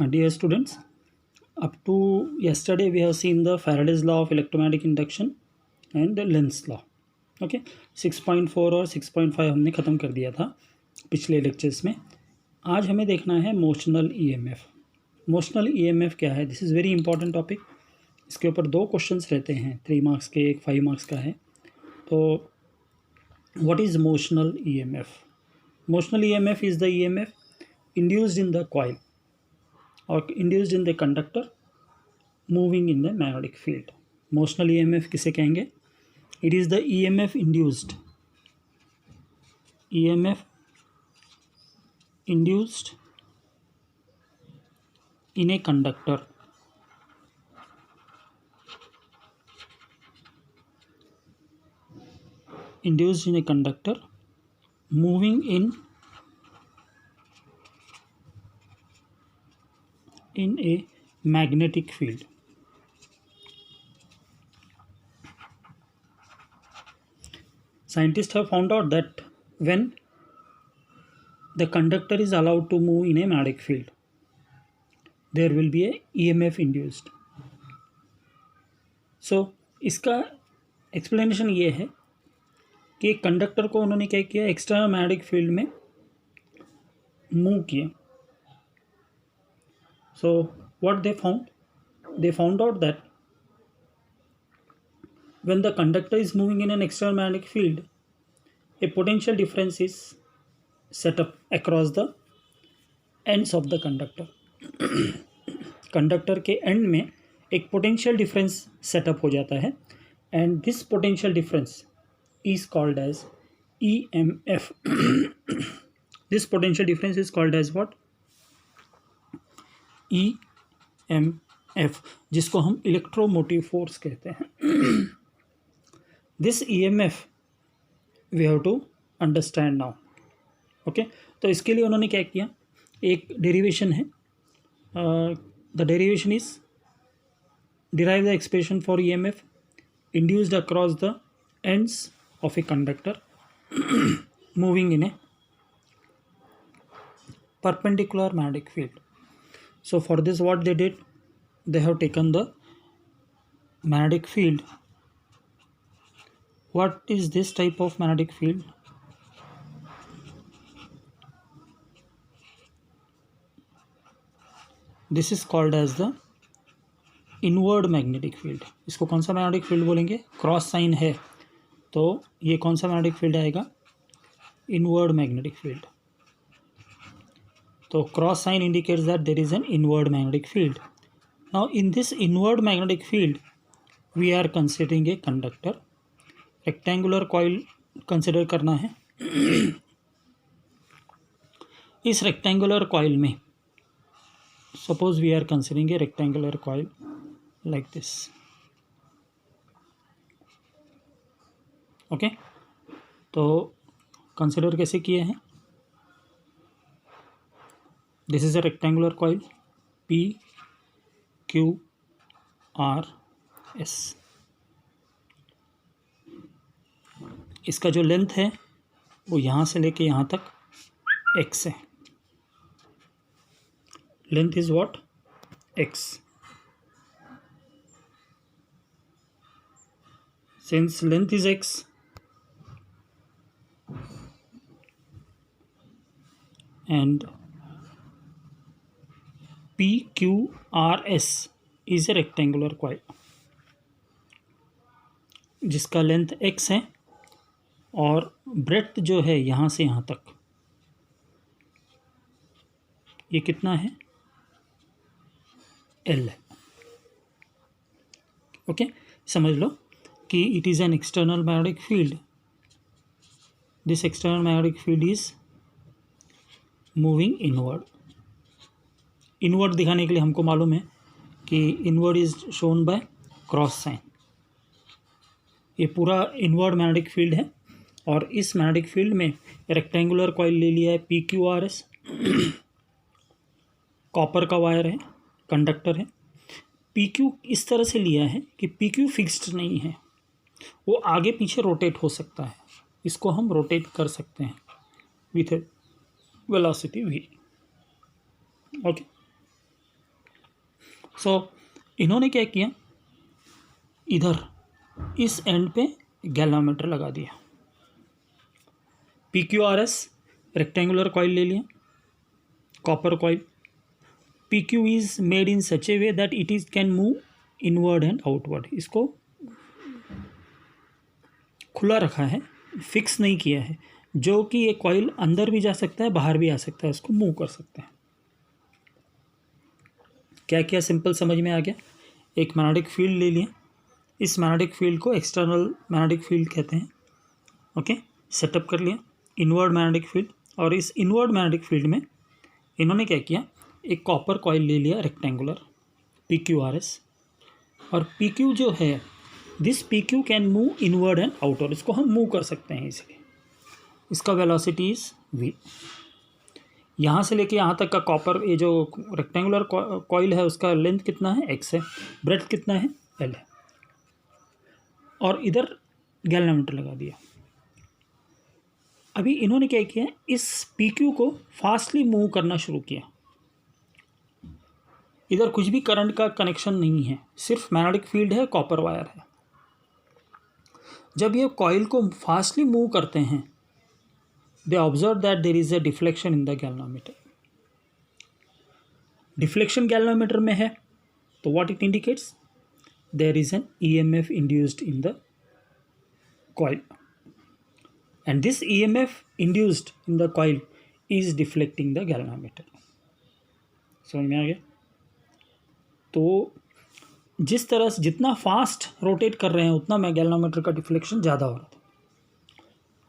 Dear students, up to yesterday we have seen the Faraday's law of electromagnetic induction and the Lenz's law. Okay 6.4 और 6.5 हमने ख़त्म कर दिया था पिछले लेक्चर्स में. आज हमें देखना है मोशनल ईएमएफ. मोशनल ईएमएफ क्या है? This is very important topic. इसके ऊपर 2 क्वेश्चंस रहते हैं, 3 मार्क्स के, एक 5 मार्क्स का है. तो what is motional EMF? Motional EMF is the EMF induced in the coil or induced in the conductor moving in the magnetic field. Motional EMF किसे कहेंगे? It is the EMF induced in a conductor moving in a magnetic field. Scientists have found out that when the conductor is allowed to move in a magnetic field, there will be a EMF induced. So इसका explanation ये है कि conductor को उन्होंने क्या किया, external magnetic field में move किया. So what they found out that when the conductor is moving in an external magnetic field, a potential difference is set up across the ends of the conductor. Conductor के end में एक potential difference setup हो जाता है and this potential difference is called as EMF. This potential difference is called as what? EMF, जिसको हम electromotive force कहते हैं. This EMF we have to understand now. Okay, तो इसके लिए उन्होंने क्या किया, एक डेरिवेशन है. The derivation is derive the expression for EMF induced across the ends of a conductor moving in A perpendicular magnetic field. So for this what they did, they have taken the magnetic field. What is this type of magnetic field? This is called as the inward magnetic field. इसको कौन सा magnetic field बोलेंगे? Cross sign है तो ये कौन सा magnetic field आएगा? Inward magnetic field. So cross sign indicates that there is an inward magnetic field. Now in this inward magnetic field, we are considering a conductor. Rectangular coil consider करना है. इस rectangular coil में suppose we are considering a rectangular coil like this. Okay, तो consider कैसे किए हैं? This is a rectangular coil P Q R S. इसका जो लेंथ है वो यहाँ से लेके यहाँ तक x है. Length is what? x. Since length is x and PQRS is a rectangular coil, जिसका लेंथ x है और ब्रेड्थ जो है यहाँ से यहाँ तक ये कितना है? L है. ओके, समझ लो कि it is an external magnetic field. This external magnetic field is moving inward. Inward दिखाने के लिए हमको मालूम है कि inward is shown by cross sign. ये पूरा इनवर्ड मैग्नेटिक फील्ड है और इस मैग्नेटिक फील्ड में रेक्टेंगुलर कॉइल ले लिया है PQRS. कॉपर का वायर है, कंडक्टर है. PQ इस तरह से लिया है कि PQ फिक्स्ड नहीं है, वो आगे पीछे रोटेट हो सकता है. इसको हम रोटेट कर सकते हैं विथ वेलोसिटी v. ओके, सो इन्होंने क्या किया, इधर इस एंड पे गैल्वामीटर लगा दिया, PQRS रेक्टेंगुलर कॉइल ले लिया, copper coil. PQ is made in such A way that it is can move inward and outward. इसको खुला रखा है, फिक्स नहीं किया है, जो कि ये कॉइल अंदर भी जा सकता है, बाहर भी आ सकता है, उसको मूव कर सकते हैं। क्या किया, सिंपल समझ में आ गया। एक मैग्नेटिक फील्ड ले लिया, इस मैग्नेटिक फील्ड को एक्सटर्नल मैग्नेटिक फील्ड कहते हैं। ओके, सेटअप कर लिया इनवर्ड मैग्नेटिक फील्ड, और इस इनवर्ड मैग्नेटिक फील्ड में इन्होंने क्या किया, एक कॉपर कॉइल ले लिया रेक्टेंगुलर, PQRS। और PQ जो है, this PQ can move inward and outward, इसको हम मूव कर सकते हैं इसलिए। इसका वेलोसिटी इज v। यहाँ से लेके यहाँ तक का कॉपर, ये जो रेक्टेंगुलर कॉइल है उसका लेंथ कितना है, x है, ब्रेड्थ कितना है, l है, और इधर गैल्वेनोमीटर लगा दिया। अभी इन्होंने क्या किया, इस PQ को फास्टली मूव करना शुरू किया। इधर कुछ भी करंट का कनेक्शन नहीं है, सिर्फ मैग्नेटिक फील्ड है, कॉपर वायर है। जब ये कॉइल को फास्टली मूव करते हैं, they observe that there is a deflection in the galvanometer. Deflection galvanometer में है, तो what it indicates? There is an EMF induced in the coil, and this EMF induced in the coil is deflecting the galvanometer. समझ में आ गया? तो जिस तरह से जितना फास्ट रोटेट कर रहे हैं उतना मैं गैल्वेनोमीटर का डिफ्लेक्शन ज़्यादा हो रहा था।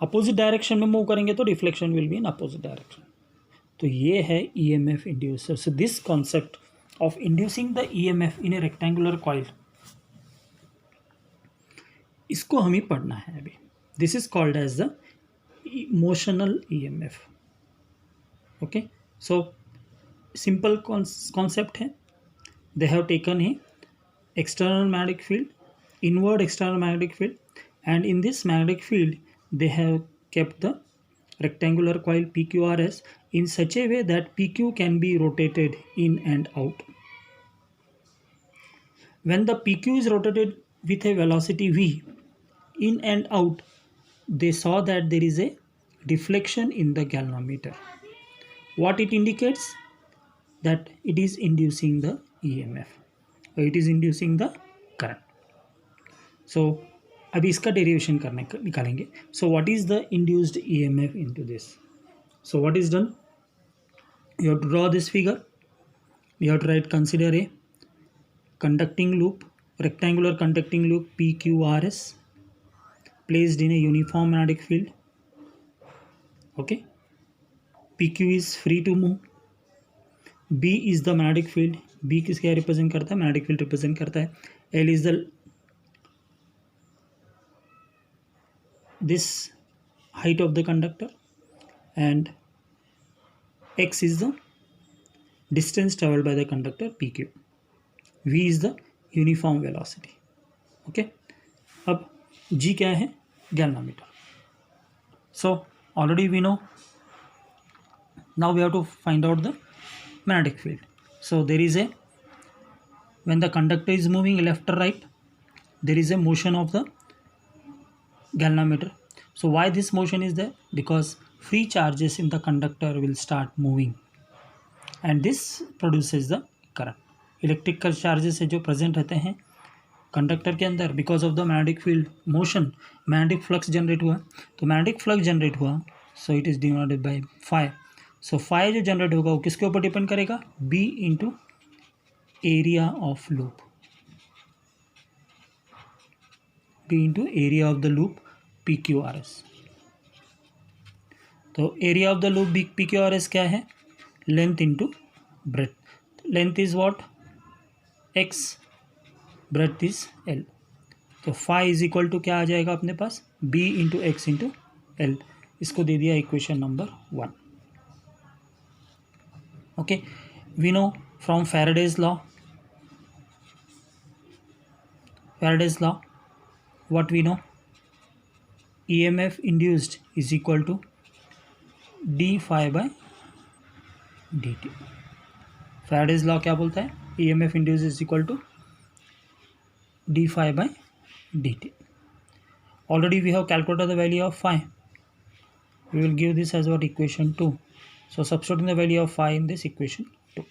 अपोजिट डायरेक्शन में मूव करेंगे तो deflection will be in opposite direction. तो ये है EMF inducer. So this concept of inducing the EMF in a rectangular coil, इसको हमें पढ़ना है अभी। This is called as the motional EMF। Okay, so simple concept है। They have taken a external magnetic field, inward external magnetic field, and in this magnetic field they have kept the rectangular coil PQRS in such a way that PQ can be rotated in and out. When the PQ is rotated with a velocity v in and out, they saw that there is a deflection in the galvanometer. What it indicates? That it is inducing the EMF. It is inducing the current. So अभी इसका derivation करने निकालेंगे। So what is the induced EMF into this? So what is done? You have to draw this figure. You have to write, consider a conducting loop, rectangular conducting loop PQRS placed in a uniform magnetic field. Okay, PQ is free to move. B is the magnetic field. B किस क्या represent करता है, magnetic field represent करता है। L is the this height of the conductor, and X is the distance travelled by the conductor PQ. V is the uniform velocity. Okay, अब G क्या है, galvanometer. So already we know, now we have to find out the magnetic field. So there is a, when the conductor is moving left or right, there is a motion of the galvanometer. So why this motion is there? Because free charges in the conductor will start moving, and this produces the current. Electrical charges है जो present रहते हैं conductor के अंदर, because of the magnetic field motion magnetic flux generate हुआ। तो magnetic flux generate हुआ, so it is divided by phi. So phi जो जनरेट होगा वो किसके ऊपर डिपेंड करेगा, B into area of loop, B into area of the loop PQRS। तो area of the loop PQRS क्या है, length into breadth. Length is what, X, breadth is L। तो फाई इज इक्वल टू क्या आ जाएगा अपने पास, B into X into L। इसको दे दिया equation number 1। Okay, we know from Faraday's law, what we know, EMF induced is equal to d phi by dt. Faraday's law क्या बोलता है, EMF induced is equal to d phi by dt. Already we have calculated the value of phi. We will give this as what equation 2. So substituting the value of phi in this equation 2.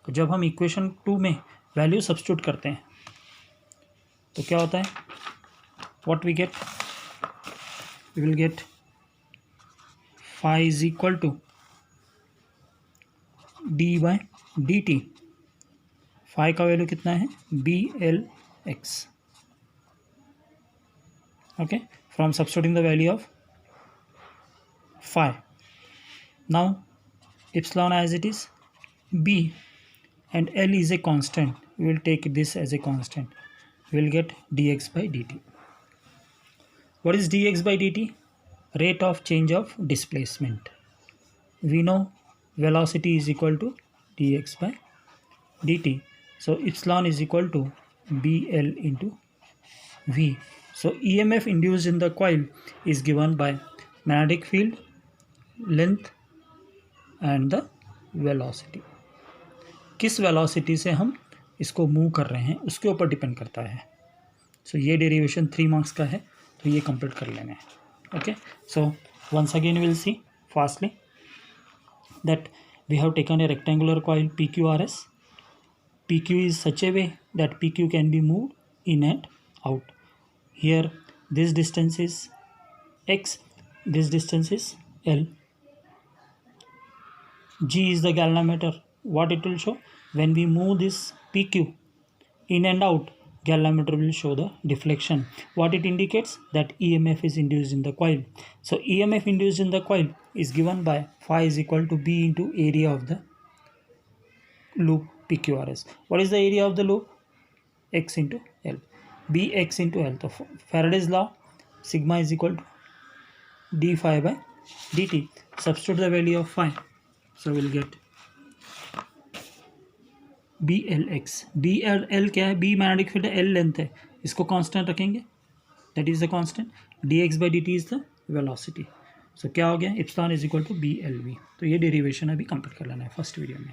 तो जब हम equation 2 में value substitute करते हैं तो क्या होता है, what we get, we will get phi is equal to d by dt. phi का वैल्यू कितना है, BLX. Okay, from substituting the value of phi. Now epsilon as it is b and L is a constant. We will take this as a constant. We will get dx by dt. What is dx by dt? Rate of change of displacement. We know velocity is equal to dx by dt. So epsilon is equal to BL into V. So EMF induced in the coil is given by magnetic field, length and the velocity. किस velocity से हम इसको move कर रहे हैं उसके ऊपर depend करता है. सो ये डेरिवेशन 3 मार्क्स का है, तो ये कंप्लीट कर लेना है. Okay, so once again will see fastly that we have taken a rectangular coil PQRS. PQ is such a way that PQ can be moved in and out. Here this distance is x, this distance is L. G is the galvanometer. What it will show, when we move this PQ in and out, galvanometer will show the deflection. What it indicates, that EMF is induced in the coil. So EMF induced in the coil is given by phi is equal to B into area of the loop PQRS. What is the area of the loop? X into L. Bx into L. So Faraday's law, sigma is equal to d phi by dt. Substitute the value of phi. So we'll get BLX. BL क्या है, B magnetic field है, L length है, इसको constant रखेंगे, that is the constant. dx by dt is the velocity. So क्या हो गया, epsilon is equal to BLV. तो ये डेरिवेशन अभी कंप्लीट कर लेना है फर्स्ट वीडियो में.